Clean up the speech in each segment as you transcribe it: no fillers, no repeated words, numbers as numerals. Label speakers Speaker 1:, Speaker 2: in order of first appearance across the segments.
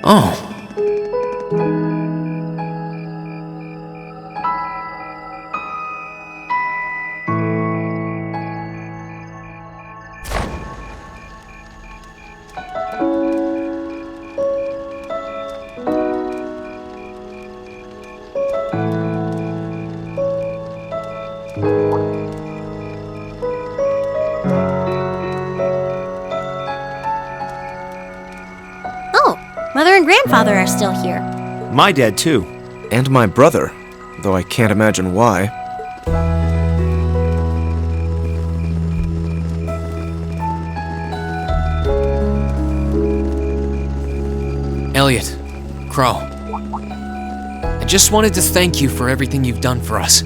Speaker 1: Oh.
Speaker 2: Mother and grandfather are still here.
Speaker 3: My dad, too.
Speaker 4: And my brother, though I can't imagine why.
Speaker 1: Elliot, Crow, I just wanted to thank you for everything you've done for us.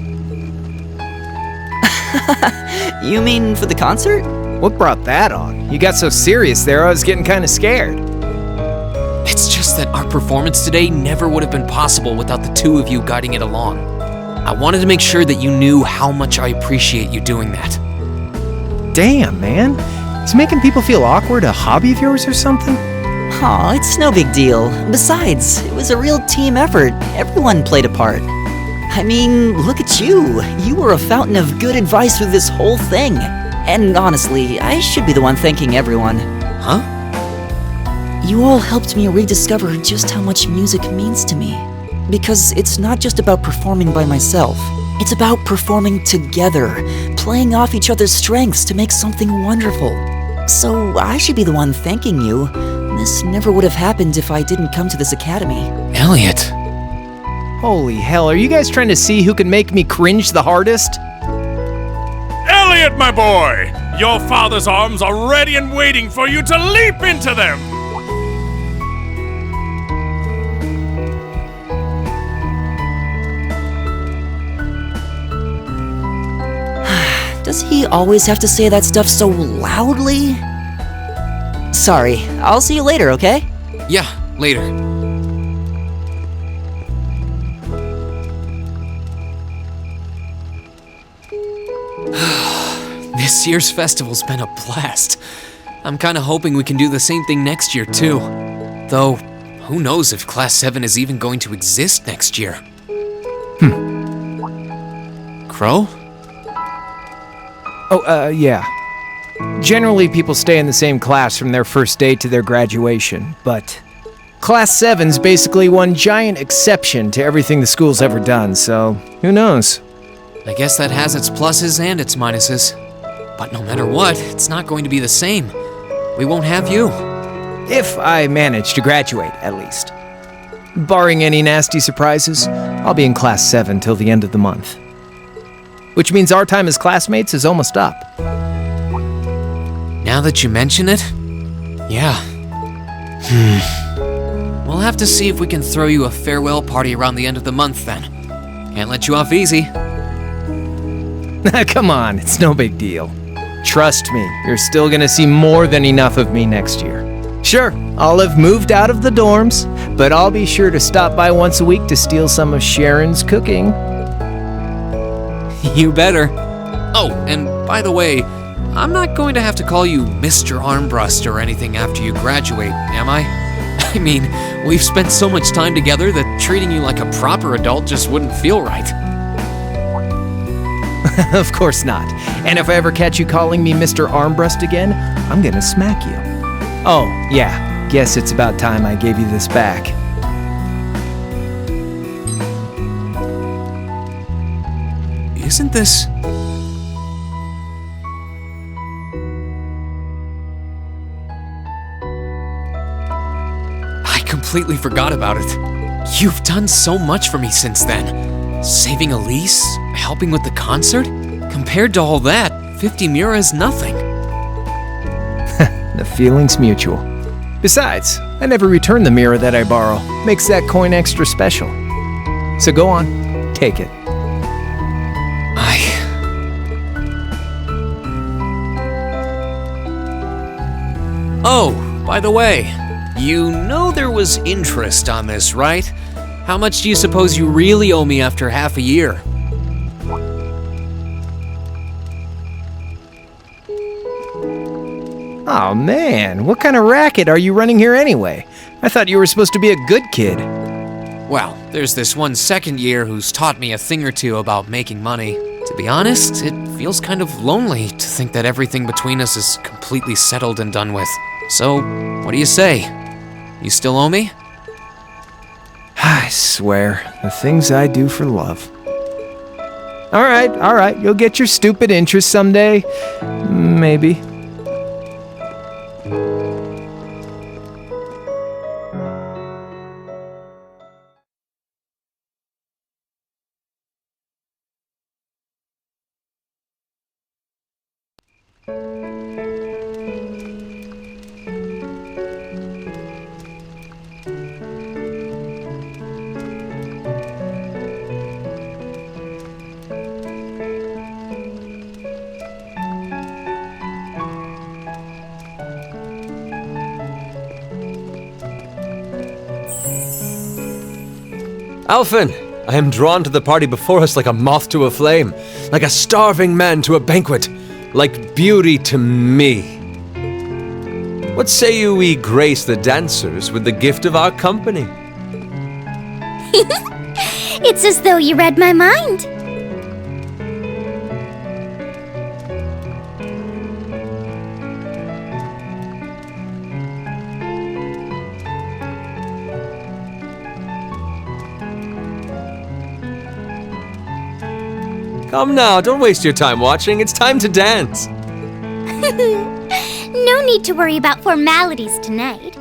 Speaker 5: You mean for the concert?
Speaker 6: What brought that on? You got so serious there, I was getting kind of scared.
Speaker 1: It's just that our performance today never would have been possible without the two of you guiding it along. I wanted to make sure that you knew how much I appreciate you doing that.
Speaker 6: Damn, man. Is making people feel awkward a hobby of yours or something?
Speaker 5: Aw, it's no big deal. Besides, it was a real team effort. Everyone played a part. I mean, look at you. You were a fountain of good advice through this whole thing. And honestly, I should be the one thanking everyone.
Speaker 1: Huh?
Speaker 5: You all helped me rediscover just how much music means to me. Because it's not just about performing by myself. It's about performing together, playing off each other's strengths to make something wonderful. So I should be the one thanking you. This never would have happened if I didn't come to this academy.
Speaker 1: Elliot.
Speaker 6: Holy hell, are you guys trying to see who can make me cringe the hardest?
Speaker 7: Elliot, my boy! Your father's arms are ready and waiting for you to leap into them!
Speaker 5: Does he always have to say that stuff so loudly? Sorry, I'll see you later, okay?
Speaker 1: Yeah, later. This year's festival's been a blast. I'm kinda hoping we can do the same thing next year, too. Though, who knows if Class 7 is even going to exist next year. Crow?
Speaker 6: Oh, yeah. Generally, people stay in the same class from their first day to their graduation, but Class 7's basically one giant exception to everything the school's ever done, so who knows?
Speaker 1: I guess that has its pluses and its minuses. But no matter what, it's not going to be the same. We won't have you.
Speaker 6: If I manage to graduate, at least. Barring any nasty surprises, I'll be in Class 7 till the end of the month. Which means our time as classmates is almost up.
Speaker 1: Now that you mention it, yeah. We'll have to see if we can throw you a farewell party around the end of the month then. Can't let you off easy.
Speaker 6: Come on, it's no big deal. Trust me, you're still gonna see more than enough of me next year. Sure, I'll have moved out of the dorms, but I'll be sure to stop by once a week to steal some of Sharon's cooking.
Speaker 1: You better. Oh, and by the way, I'm not going to have to call you Mr. Armbrust or anything after you graduate, am I? I mean, we've spent so much time together that treating you like a proper adult just wouldn't feel right.
Speaker 6: Of course not. And if I ever catch you calling me Mr. Armbrust again, I'm gonna smack you. Oh, yeah, guess it's about time I gave you this back.
Speaker 1: Isn't this... I completely forgot about it. You've done so much for me since then. Saving Elise, helping with the concert. Compared to all that, 50 Mira is nothing.
Speaker 6: The feeling's mutual. Besides, I never return the mirror that I borrow. Makes that coin extra special. So go on, take it.
Speaker 1: Oh, by the way, you know there was interest on this, right? How much do you suppose you really owe me after half a year?
Speaker 6: Oh man, what kind of racket are you running here anyway? I thought you were supposed to be a good kid.
Speaker 1: Well, there's this one second year who's taught me a thing or two about making money. To be honest, it feels kind of lonely to think that everything between us is completely settled and done with. So, what do you say? You still owe me?
Speaker 6: I swear, the things I do for love. All right, you'll get your stupid interest someday. Maybe.
Speaker 3: Alphen, I am drawn to the party before us like a moth to a flame, like a starving man to a banquet, like beauty to me. What say you we grace the dancers with the gift of our company?
Speaker 2: It's as though you read my mind.
Speaker 3: Come now, don't waste your time watching. It's time to dance.
Speaker 2: No need to worry about formalities tonight.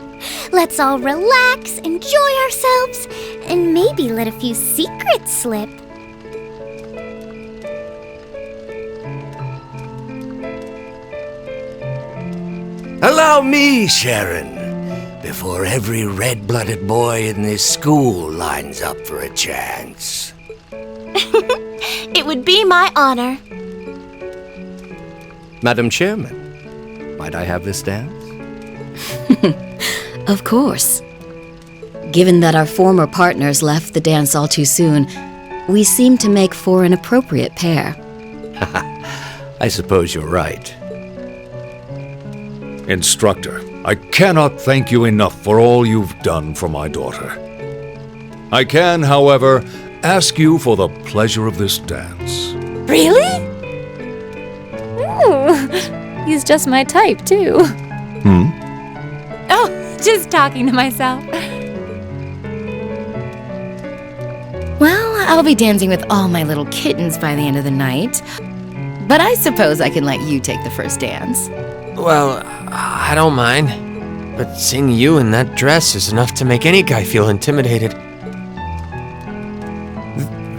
Speaker 2: Let's all relax, enjoy ourselves, and maybe let a few secrets slip.
Speaker 8: Allow me, Sharon, before every red-blooded boy in this school lines up for a chance.
Speaker 2: It would be my honor.
Speaker 3: Madam Chairman, might I have this dance?
Speaker 9: Of course. Given that our former partners left the dance all too soon, we seem to make for an appropriate pair.
Speaker 8: I suppose you're right.
Speaker 10: Instructor, I cannot thank you enough for all you've done for my daughter. I can, however, ask you for the pleasure of this dance.
Speaker 11: Really? Ooh, he's just my type, too. Oh, just talking to myself. Well, I'll be dancing with all my little kittens by the end of the night. But I suppose I can let you take the first dance.
Speaker 3: Well, I don't mind. But seeing you in that dress is enough to make any guy feel intimidated.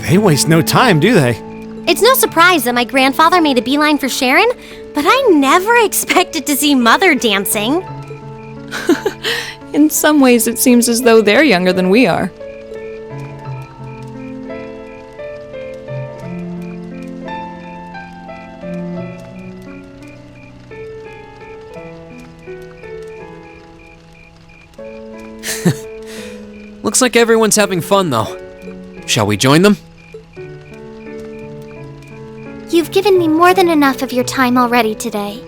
Speaker 6: They waste no time, do they?
Speaker 2: It's no surprise that my grandfather made a beeline for Sharon, but I never expected to see Mother dancing.
Speaker 11: In some ways, it seems as though they're younger than we are.
Speaker 1: Looks like everyone's having fun, though. Shall we join them?
Speaker 2: You've given me more than enough of your time already today.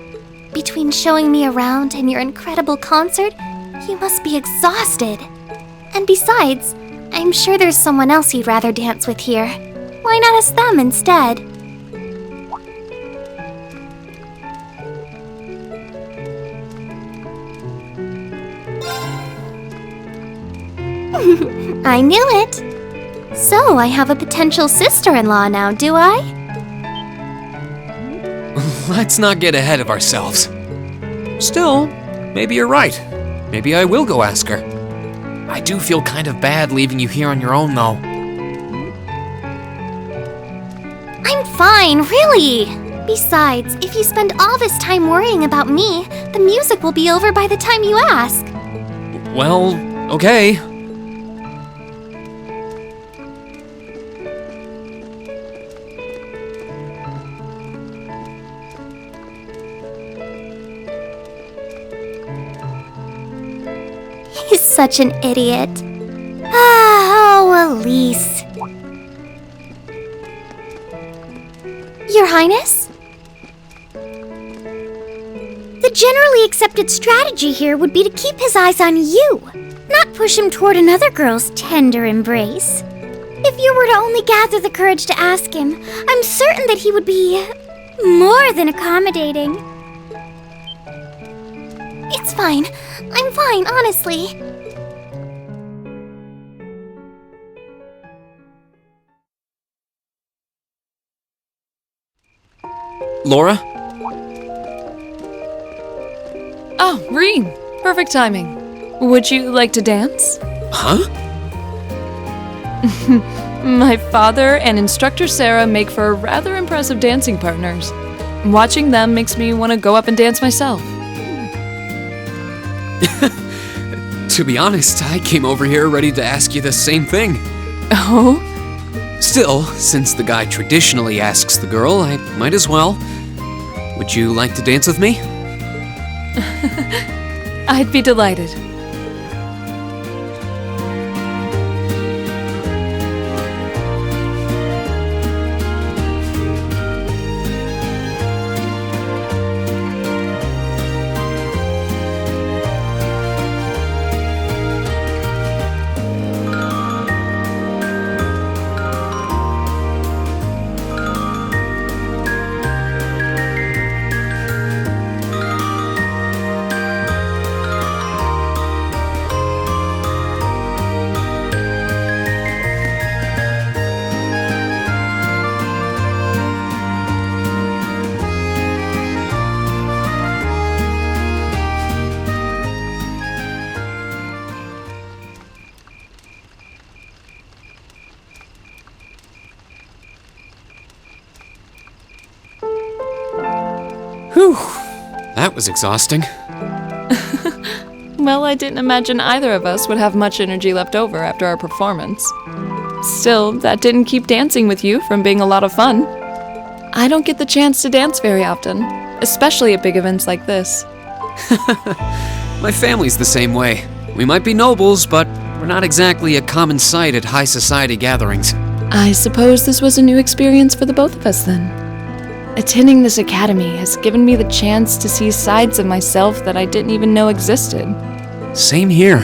Speaker 2: Between showing me around and your incredible concert, you must be exhausted. And besides, I'm sure there's someone else you'd rather dance with here. Why not ask them instead? I knew it. So, I have a potential sister-in-law now, do I?
Speaker 1: Let's not get ahead of ourselves. Still, maybe you're right. Maybe I will go ask her. I do feel kind of bad leaving you here on your own, though.
Speaker 2: I'm fine, really. Besides, if you spend all this time worrying about me, the music will be over by the time you ask.
Speaker 1: Well, okay.
Speaker 2: He's such an idiot. Oh, Elise. Your Highness? The The generally accepted strategy here would be to keep his eyes on you, not push him toward another girl's tender embrace. If you were to only gather the courage to ask him, I'm certain that he would be more than accommodating. It's fine. I'm fine, honestly.
Speaker 1: Laura?
Speaker 12: Oh, Reen. Perfect timing. Would you like to dance?
Speaker 1: Huh?
Speaker 12: My father and instructor Sarah make for rather impressive dancing partners. Watching them makes me want to go up and dance myself.
Speaker 1: To be honest, I came over here ready to ask you the same thing.
Speaker 12: Oh?
Speaker 1: Still, since the guy traditionally asks the girl, I might as well. Would you like to dance with me?
Speaker 12: I'd be delighted.
Speaker 1: Whew, that was exhausting.
Speaker 12: Well, I didn't imagine either of us would have much energy left over after our performance. Still, that didn't keep dancing with you from being a lot of fun. I don't get the chance to dance very often, especially at big events like this.
Speaker 1: My family's the same way. We might be nobles, but we're not exactly a common sight at high society gatherings.
Speaker 12: I suppose this was a new experience for the both of us then. Attending this academy has given me the chance to see sides of myself that I didn't even know existed.
Speaker 1: Same here.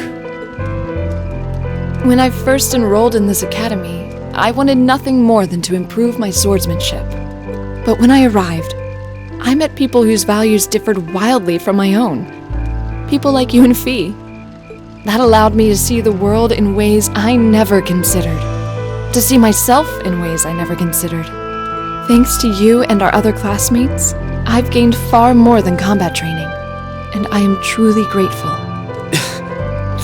Speaker 12: When I first enrolled in this academy, I wanted nothing more than to improve my swordsmanship. But when I arrived, I met people whose values differed wildly from my own. People like you and Fee. That allowed me to see the world in ways I never considered. To see myself in ways I never considered. Thanks to you and our other classmates, I've gained far more than combat training, and I am truly grateful.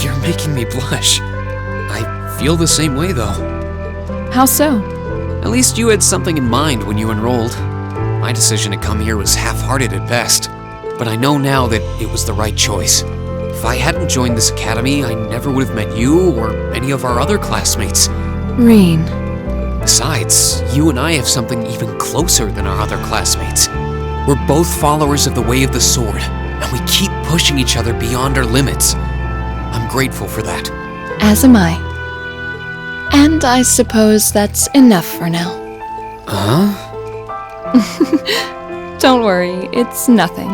Speaker 1: You're making me blush. I feel the same way, though.
Speaker 12: How so?
Speaker 1: At least you had something in mind when you enrolled. My decision to come here was half-hearted at best, but I know now that it was the right choice. If I hadn't joined this academy, I never would have met you or any of our other classmates.
Speaker 12: Reen.
Speaker 1: Besides, you and I have something even closer than our other classmates. We're both followers of the way of the sword, and we keep pushing each other beyond our limits. I'm grateful for that.
Speaker 12: As am I. And I suppose that's enough for now.
Speaker 1: Huh?
Speaker 12: Don't worry, it's nothing.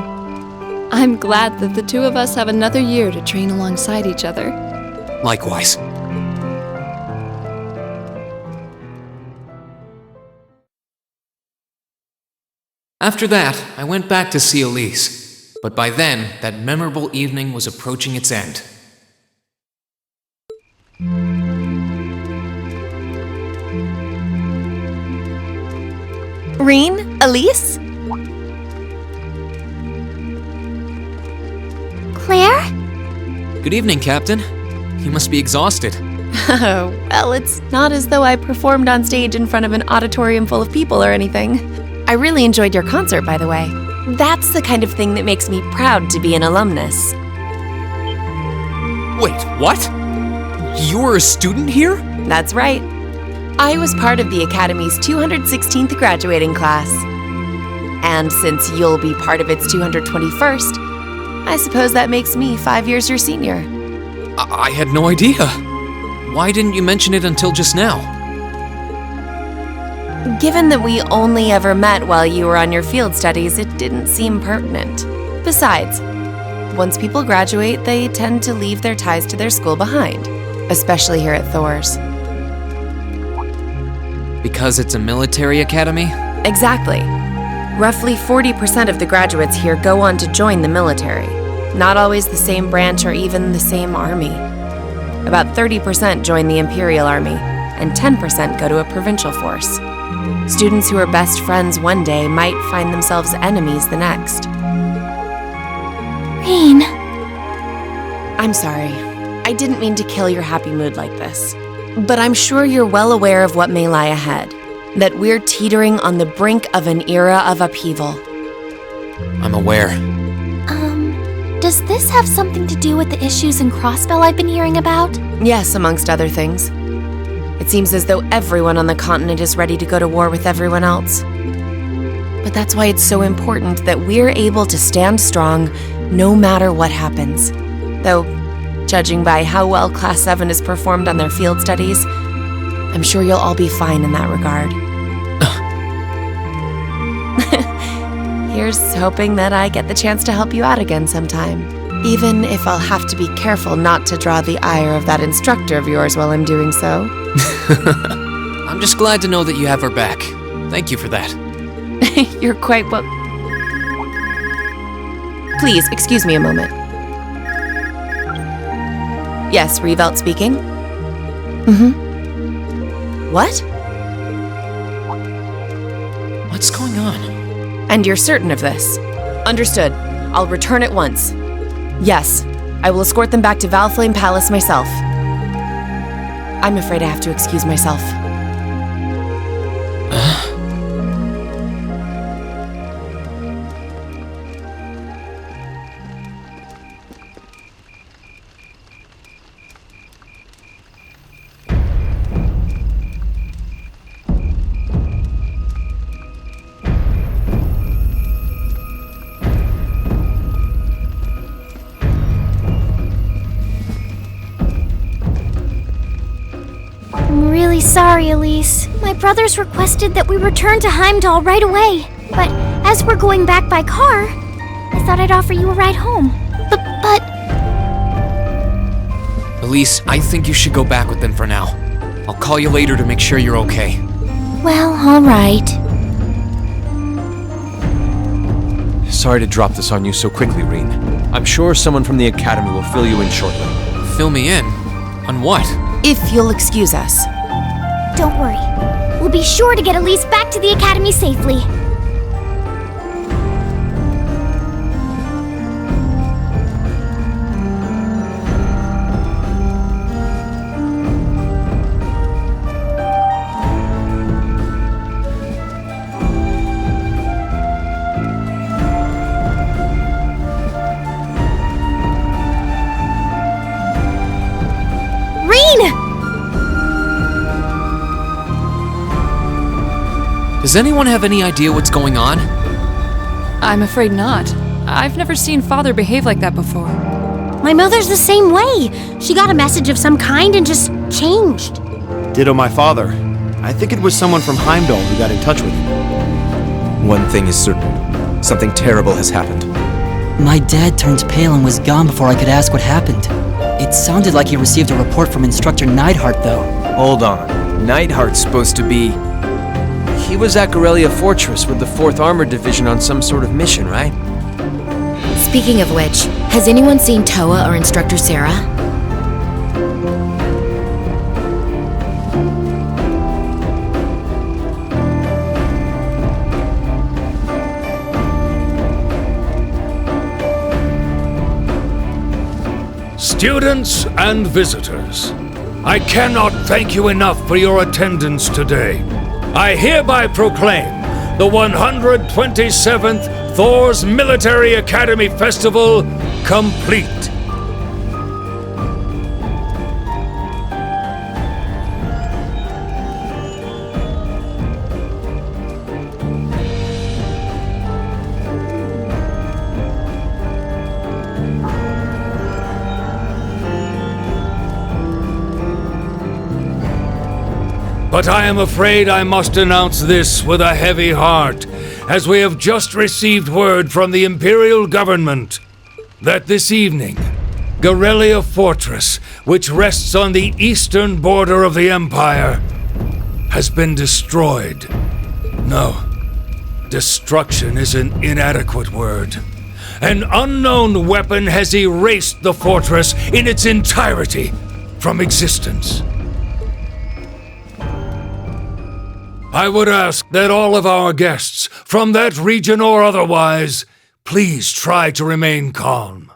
Speaker 12: I'm glad that the two of us have another year to train alongside each other.
Speaker 1: Likewise. After that, I went back to see Elise, but by then, that memorable evening was approaching its end.
Speaker 13: Reen? Elise?
Speaker 2: Claire?
Speaker 1: Good evening, Captain. You must be exhausted.
Speaker 13: Well, it's not as though I performed on stage in front of an auditorium full of people or anything. I really enjoyed your concert, by the way. That's the kind of thing that makes me proud to be an alumnus.
Speaker 1: Wait, what? You were a student here?
Speaker 13: That's right. I was part of the Academy's 216th graduating class. And since you'll be part of its 221st, I suppose that makes me 5 years your senior.
Speaker 1: I had no idea. Why didn't you mention it until just now?
Speaker 13: Given that we only ever met while you were on your field studies, it didn't seem pertinent. Besides, once people graduate, they tend to leave their ties to their school behind, especially here at Thor's.
Speaker 1: Because it's a military academy?
Speaker 13: Exactly. Roughly 40% of the graduates here go on to join the military. Not always the same branch or even the same army. About 30% join the Imperial Army, and 10% go to a provincial force. Students who are best friends one day might find themselves enemies the next.
Speaker 2: Rain.
Speaker 13: I'm sorry. I didn't mean to kill your happy mood like this. But I'm sure you're well aware of what may lie ahead. That we're teetering on the brink of an era of upheaval.
Speaker 1: I'm aware.
Speaker 2: Does this have something to do with the issues in Crossbell I've been hearing about?
Speaker 13: Yes, amongst other things. It seems as though everyone on the continent is ready to go to war with everyone else. But that's why it's so important that we're able to stand strong no matter what happens. Though, judging by how well Class 7 has performed on their field studies, I'm sure you'll all be fine in that regard. Here's hoping that I get the chance to help you out again sometime. Even if I'll have to be careful not to draw the ire of that instructor of yours while I'm doing so.
Speaker 1: I'm just glad to know that you have her back. Thank you for that.
Speaker 13: You're quite well... Please, excuse me a moment. Yes, Revelt speaking. What?
Speaker 1: What's going on?
Speaker 13: And you're certain of this? Understood. I'll return at once. Yes, I will escort them back to Valflame Palace myself. I'm afraid I have to excuse myself.
Speaker 2: I'm really sorry, Elise. My brothers requested that we return to Heimdall right away. But as we're going back by car, I thought I'd offer you a ride home. But...
Speaker 1: Elise, I think you should go back with them for now. I'll call you later to make sure you're okay.
Speaker 2: Well, all right.
Speaker 3: Sorry to drop this on you so quickly, Reen. I'm sure someone from the Academy will fill you in shortly.
Speaker 1: Fill me in? On what?
Speaker 13: If you'll excuse us.
Speaker 2: Don't worry. We'll be sure to get Elise back to the Academy safely.
Speaker 1: Does anyone have any idea what's going on?
Speaker 12: I'm afraid not. I've never seen Father behave like that before.
Speaker 2: My mother's the same way. She got a message of some kind and just changed.
Speaker 4: Ditto my father. I think it was someone from Heimdall who got in touch with him. One thing is certain. Something terrible has happened.
Speaker 5: My dad turned pale and was gone before I could ask what happened. It sounded like he received a report from Instructor Neidhart, though.
Speaker 3: Hold on. Neidhart's supposed to be... He was at Gorelia Fortress with the 4th Armored Division on some sort of mission, right?
Speaker 11: Speaking of which, has anyone seen Toa or Instructor Sarah?
Speaker 10: Students and visitors, I cannot thank you enough for your attendance today. I hereby proclaim the 127th Thor's Military Academy Festival complete. But I am afraid I must announce this with a heavy heart, as we have just received word from the Imperial government that this evening, Garrelia Fortress, which rests on the eastern border of the Empire, has been destroyed. No, destruction is an inadequate word. An unknown weapon has erased the fortress in its entirety from existence. I would ask that all of our guests, from that region or otherwise, please try to remain calm.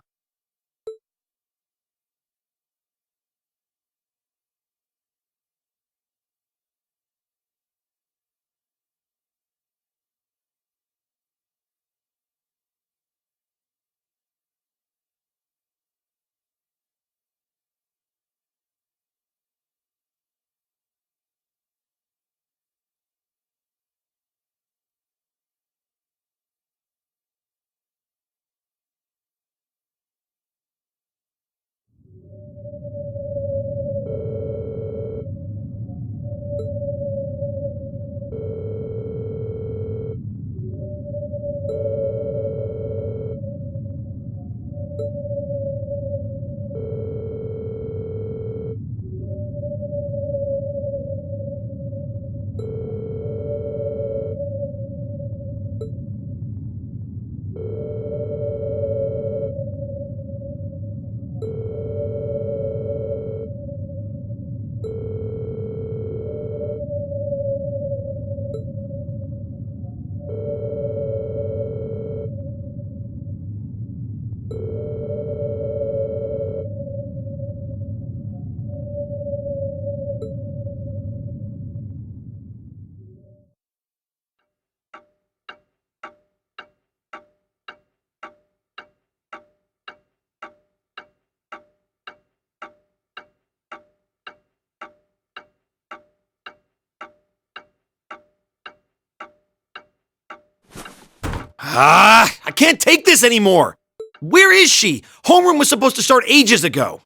Speaker 4: I can't take this anymore! Where is she? Homeroom was supposed to start ages ago.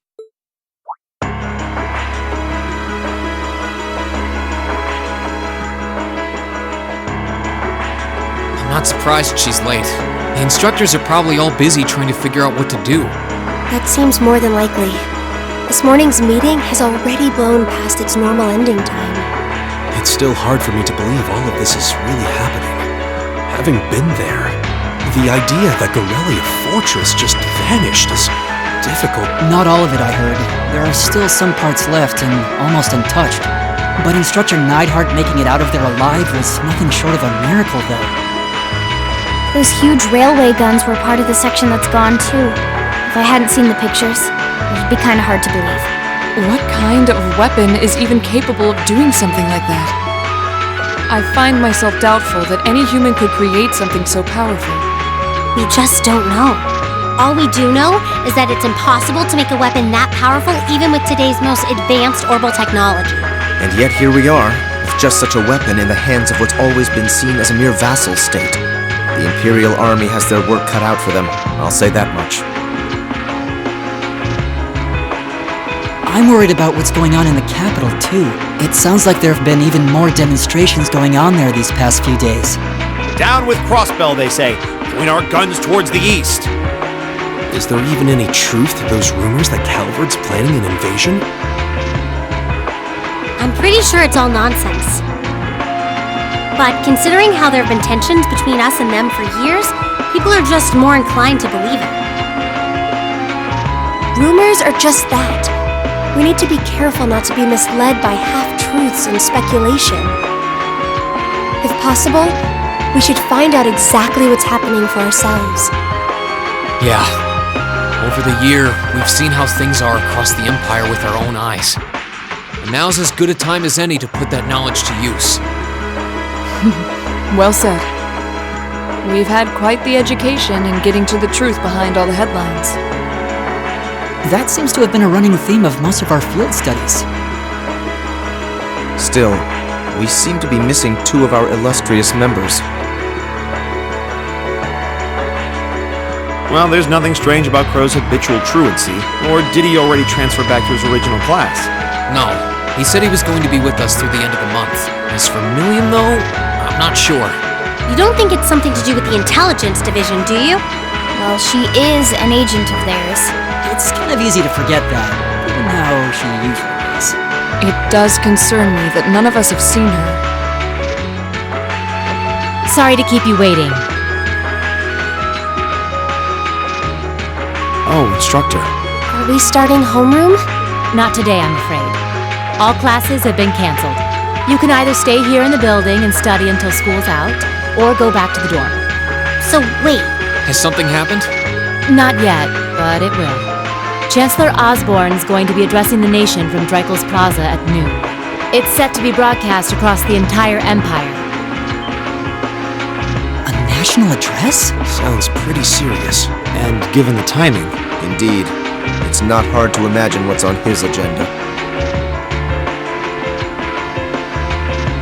Speaker 1: I'm not surprised she's late. The instructors are probably all busy trying to figure out what to do.
Speaker 14: That seems more than likely. This morning's meeting has already blown past its normal ending time.
Speaker 4: It's still hard for me to believe all of this is really happening. Having been there, the idea that Garrelia Fortress just vanished is difficult.
Speaker 5: Not all of it, I heard. There are still some parts left and almost untouched. But Instructor Neidhart making it out of there alive was nothing short of a miracle, though.
Speaker 2: Those huge railway guns were part of the section that's gone too. If I hadn't seen the pictures, it'd be kind of hard to believe.
Speaker 12: What kind of weapon is even capable of doing something like that? I find myself doubtful that any human could create something so powerful.
Speaker 14: We just don't know. All we do know is that it's impossible to make a weapon that powerful even with today's most advanced orbital technology.
Speaker 4: And yet here we are, with just such a weapon in the hands of what's always been seen as a mere vassal state. The Imperial Army has their work cut out for them, I'll say that much.
Speaker 5: I'm worried about what's going on in the capital, too. It sounds like there have been even more demonstrations going on there these past few days.
Speaker 4: Down with Crossbell, they say. Point our guns towards the east. Is there even any truth to those rumors that Calvard's planning an invasion?
Speaker 14: I'm pretty sure it's all nonsense. But considering how there have been tensions between us and them for years, people are just more inclined to believe it. Rumors are just that. We need to be careful not to be misled by half-truths and speculation. If possible, we should find out exactly what's happening for ourselves.
Speaker 1: Yeah. Over the year, we've seen how things are across the Empire with our own eyes. And now's as good a time as any to put that knowledge to use.
Speaker 12: Well said. We've had quite the education in getting to the truth behind all the headlines.
Speaker 5: That seems to have been a running theme of most of our field studies.
Speaker 4: Still, we seem to be missing two of our illustrious members. Well, there's nothing strange about Crow's habitual truancy, or did he already transfer back to his original class?
Speaker 1: No, he said he was going to be with us through the end of the month. As for Million, though, I'm not sure.
Speaker 2: You don't think it's something to do with the intelligence division, do you?
Speaker 11: Well, she is an agent of theirs.
Speaker 5: It's kind of easy to forget that, even how she usually is.
Speaker 12: It does concern me that none of us have seen her.
Speaker 11: Sorry to keep you waiting.
Speaker 4: Oh, instructor.
Speaker 14: Are we starting homeroom?
Speaker 11: Not today, I'm afraid. All classes have been canceled. You can either stay here in the building and study until school's out, or go back to the dorm.
Speaker 2: So wait,
Speaker 1: Has something happened?
Speaker 11: Not yet, but it will. Chancellor Osborne's going to be addressing the nation from Dreikel's Plaza at noon. It's set to be broadcast across the entire Empire.
Speaker 5: A national address?
Speaker 4: Sounds pretty serious. And given the timing.
Speaker 15: Indeed. It's not hard to imagine what's on his agenda.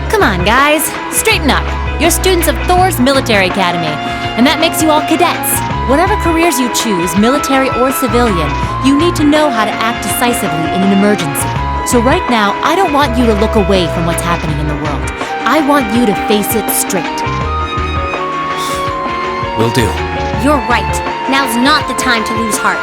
Speaker 11: Come on, guys. Straighten up. You're students of Thor's Military Academy, and that makes you all cadets. Whatever careers you choose, military or civilian, you need to know how to act decisively in an emergency. So right now, I don't want you to look away from what's happening in the world. I want you to face it straight.
Speaker 3: Will do.
Speaker 2: you're right. Now's not the time to lose heart.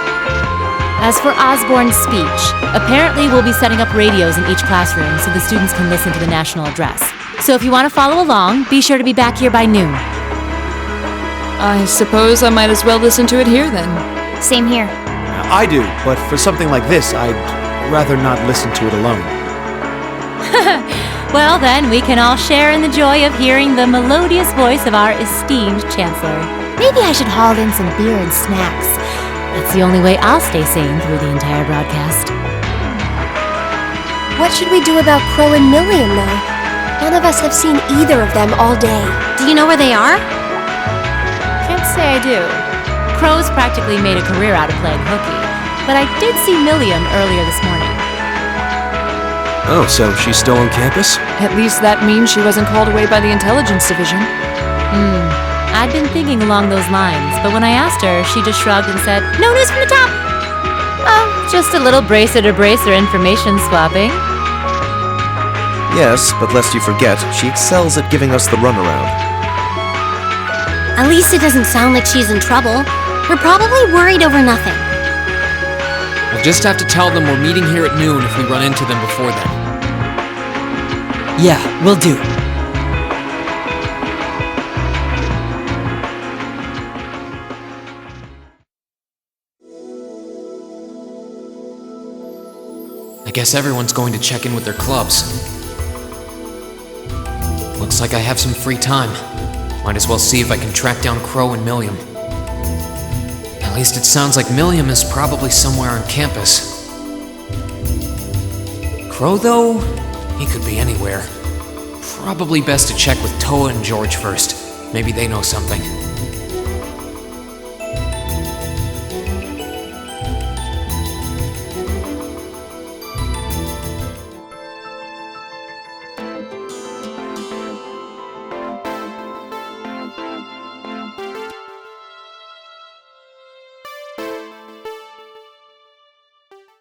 Speaker 11: As for Osborne's speech, apparently we'll be setting up radios in each classroom so the students can listen to the national address. So if you want to follow along, be sure to be back here by noon.
Speaker 12: I suppose I might as well listen to it here then.
Speaker 2: Same here.
Speaker 4: I do, but for something like this, I'd rather not listen to it alone.
Speaker 11: Well then, we can all share in the joy of hearing the melodious voice of our esteemed Chancellor. Maybe I should haul in some beer and snacks. That's the only way I'll stay sane through the entire broadcast.
Speaker 14: What should we do about Crow and Million, though? None of us have seen either of them all day.
Speaker 2: Do you know where they are?
Speaker 11: Can't say I do. Crow's practically made a career out of playing hooky, but I did see Milliam earlier this morning.
Speaker 4: Oh, so she's still on campus?
Speaker 12: At least that means she wasn't called away by the intelligence division.
Speaker 11: I'd been thinking along those lines, but when I asked her, she just shrugged and said, "No news from the top." Oh, just a little bracer-to-bracer information swapping.
Speaker 15: Yes, but lest you forget, she excels at giving us the runaround.
Speaker 2: At least it doesn't sound like she's in trouble. We're probably worried over nothing.
Speaker 1: We'll just have to tell them we're meeting here at noon if we run into them before then.
Speaker 5: Yeah, will do.
Speaker 1: I guess everyone's going to check in with their clubs. Looks like I have some free time. Might as well see if I can track down Crow and Milliam. At least it sounds like Milliam is probably somewhere on campus. Crow, though? He could be anywhere. Probably best to check with Toa and George first. Maybe they know something.